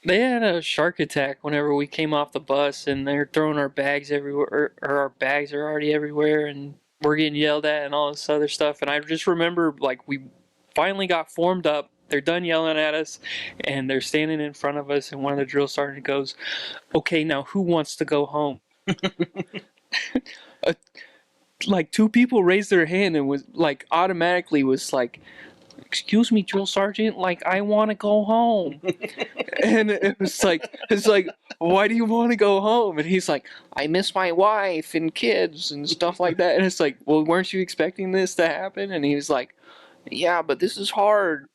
They had a shark attack whenever we came off the bus, and they're throwing our bags everywhere, or our bags are already everywhere, and we're getting yelled at and all this other stuff. And I just remember, like, we finally got formed up. They're done yelling at us, and they're standing in front of us. And one of the drill sergeants goes, "Okay, now who wants to go home?" uh, like two people raised their hand and was like automatically was like, "Excuse me, drill sergeant, like I want to go home." And it's like, "Why do you want to go home?" And he's like, "I miss my wife and kids and stuff like that." And it's like, "Well, weren't you expecting this to happen?" And he was like, "Yeah, but this is hard."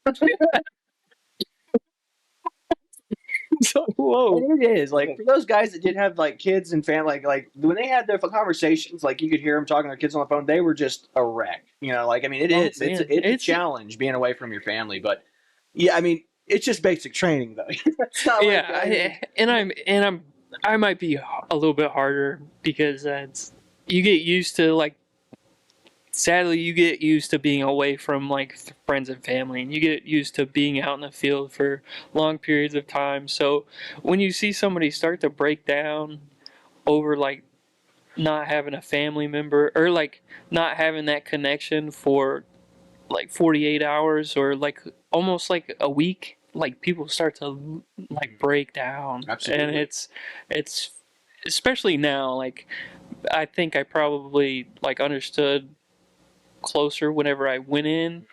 So, whoa. And it is like for those guys that did have like kids and family, like when they had their conversations, like you could hear them talking to their kids on the phone. They were just a wreck, you know. Like I mean, it Oh is. man, It's a challenge being away from your family, but yeah, I mean, it's just basic training though. It's not like yeah, I might be a little bit harder because it's you get used to like sadly you get used to being away from like friends and family, and you get used to being out in the field for long periods of time. So when you see somebody start to break down over like not having a family member or like not having that connection for like 48 hours or like almost like a week, like people start to like break down. absolutely. And it's especially now, like I think I probably like understood closer whenever I went in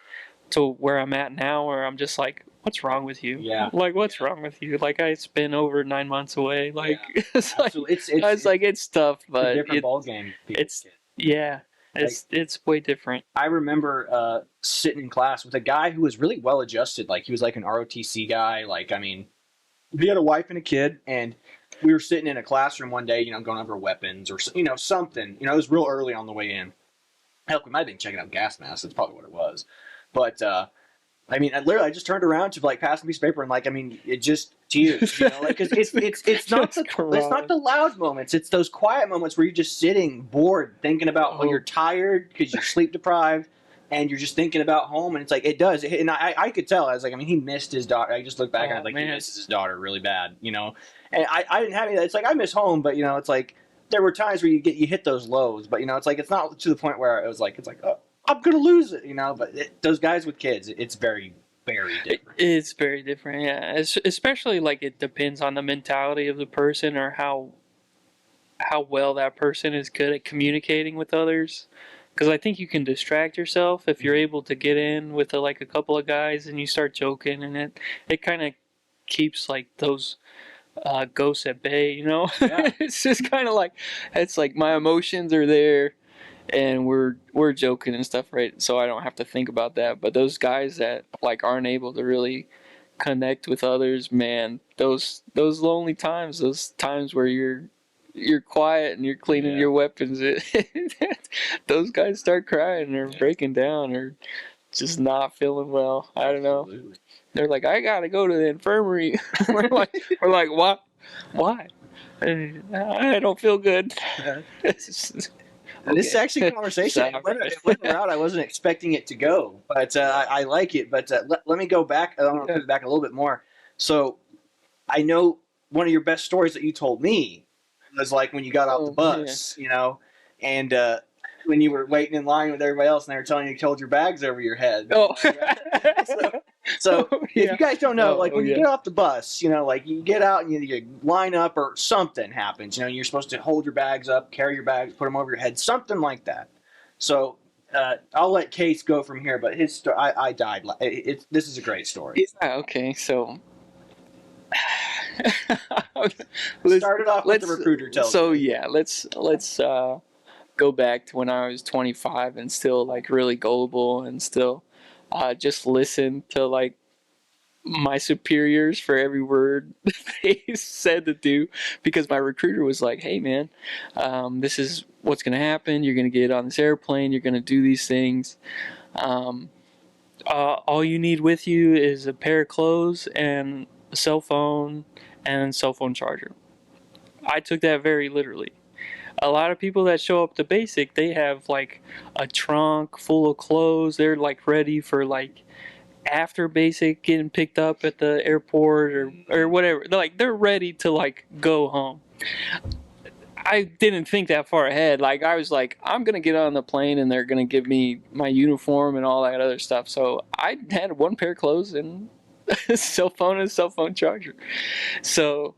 to where I'm at now, where I'm just like, what's wrong with you? Yeah, Like, what's wrong with you? Like, I spent over 9 months away. Like, yeah, it's like, absolutely. it's like, it's tough, It's a but different ball game. it's, yeah, Like it's way different. I remember sitting in class with a guy who was really well adjusted. Like he was like an ROTC guy. Like I mean, he had a wife and a kid, and we were sitting in a classroom one day, you know, going over weapons or you know something. You know, it was real early on the way in. Hell, we might have been checking out gas masks. That's probably what it was. But I mean, I just turned around to like pass a piece of paper and like I mean, it just tears, you know, like because it's not the loud moments. It's those quiet moments where you're just sitting bored, thinking about when you're tired because you're sleep deprived. And you're just thinking about home, and it's like it does. And I could tell. I was like, I mean, he missed his daughter. I just looked back and I was like, he misses his daughter really bad, you know. And I didn't have any of that. It's like I miss home, but you know, it's like there were times where you hit those lows, but you know, it's like it's not to the point where it was like it's like oh, I'm gonna lose it, you know. But those guys with kids, it's very different. It's very different, yeah. Especially like it depends on the mentality of the person or how well that person is good at communicating with others. Because I think you can distract yourself if you're able to get in with like a couple of guys and you start joking, and it kind of keeps like those ghosts at bay, you know. Yeah. It's just kind of like it's like my emotions are there, and we're joking and stuff, right? So I don't have to think about that. But those guys that like aren't able to really connect with others, man, those lonely times, those times where you're quiet and you're cleaning your weapons, those guys start crying or breaking down or just not feeling well. I don't know. Absolutely. They're like, I gotta go to the infirmary. we're like, what? Why? I don't feel good. And this is actually a conversation. It went a route I wasn't expecting it to go, but I like it. But let me go back. I want to put it back a little bit more. So I know one of your best stories that you told me was like when you got off the bus, you know, and when you were waiting in line with everybody else and they were telling you to hold your bags over your head. Oh. So if you guys don't know, like when you get off the bus, you know, like you get out and you line up or something happens, you know, you're supposed to hold your bags up, carry your bags, put them over your head, something like that. So I'll let Case go from here, but his story, I died. This is a great story. Yeah, okay, so Started off with the recruiter tells So you. yeah, let's go back to when I was 25 and still like really gullible and still just listen to like my superiors for every word they said to do, because my recruiter was like, hey man, this is what's going to happen. You're going to get on this airplane. You're going to do these things. All you need with you is a pair of clothes and a cell phone and cell phone charger. I took that very literally. A lot of people that show up to basic, they have like a trunk full of clothes. They're like ready for like after basic getting picked up at the airport or whatever. Like they're ready to like go home. I didn't think that far ahead. Like I was like, I'm gonna get on the plane and they're gonna give me my uniform and all that other stuff. So I had one pair of clothes and a cell phone and a cell phone charger. So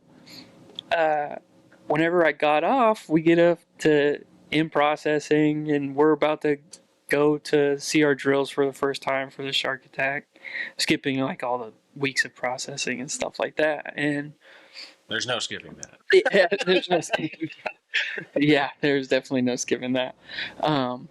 whenever I got off, we get up to in processing and we're about to go to see our drills for the first time for the shark attack, skipping like all the weeks of processing and stuff like that. And There's no skipping that. yeah, there's no skipping. Yeah, there's definitely no skipping that. And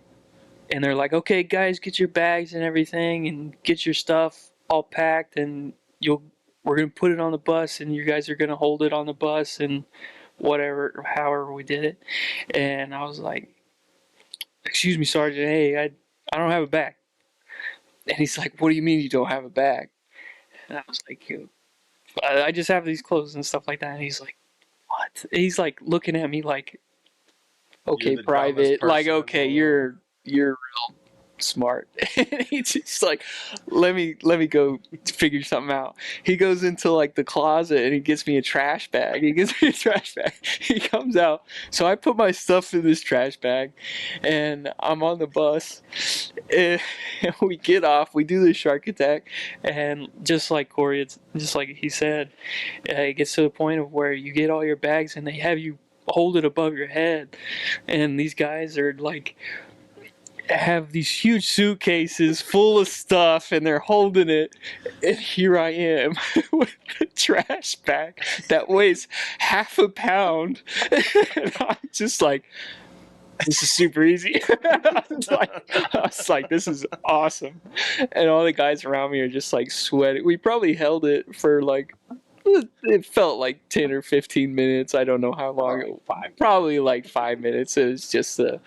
they're like, okay, guys, get your bags and everything, and get your stuff all packed, and we're gonna put it on the bus, and you guys are gonna hold it on the bus, and whatever, however we did it. And I was like, excuse me, Sergeant, hey, I don't have a bag. And he's like, what do you mean you don't have a bag? And I was like, I just have these clothes and stuff like that. And he's like, what? And he's like looking at me like, okay, private, like, okay, you're real smart. And he's just like, let me go figure something out. He goes into like the closet and he gets me a trash bag. He comes out. So I put my stuff in this trash bag and I'm on the bus and we get off, we do the shark attack, and just like Corey, it's just like he said, it gets to the point of where you get all your bags and they have you hold it above your head, and these guys are like have these huge suitcases full of stuff and they're holding it, and here I am with a trash bag that weighs half a pound and I'm just like, this is super easy. I was like, this is awesome. And all the guys around me are just like sweating. We probably held it for like, it felt like 10 or 15 minutes. I don't know how long. Probably like 5 minutes. It was just the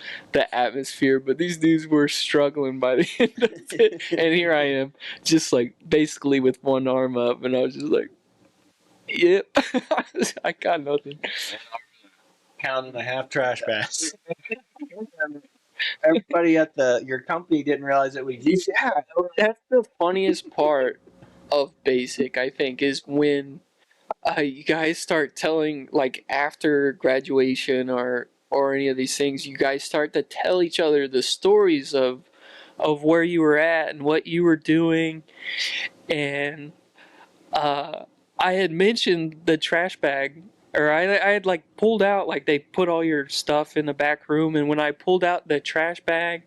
atmosphere. But these dudes were struggling by the end of it. And here I am, just like basically with one arm up. And I was just like, yep, I got nothing. Pound and a half trash bags. Everybody at your company didn't realize it was you. Yeah, that's the funniest part of basic, I think, is when you guys start telling, like after graduation or any of these things, you guys start to tell each other the stories of where you were at and what you were doing. And I had mentioned the trash bag, or I had like pulled out, like they put all your stuff in the back room, and when I pulled out the trash bag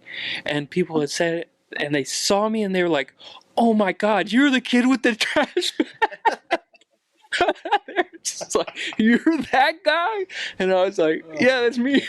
and people had said it and they saw me and they were like, oh my god, you're the kid with the trash bag. They're just like, you're that guy? And I was like, yeah, that's me.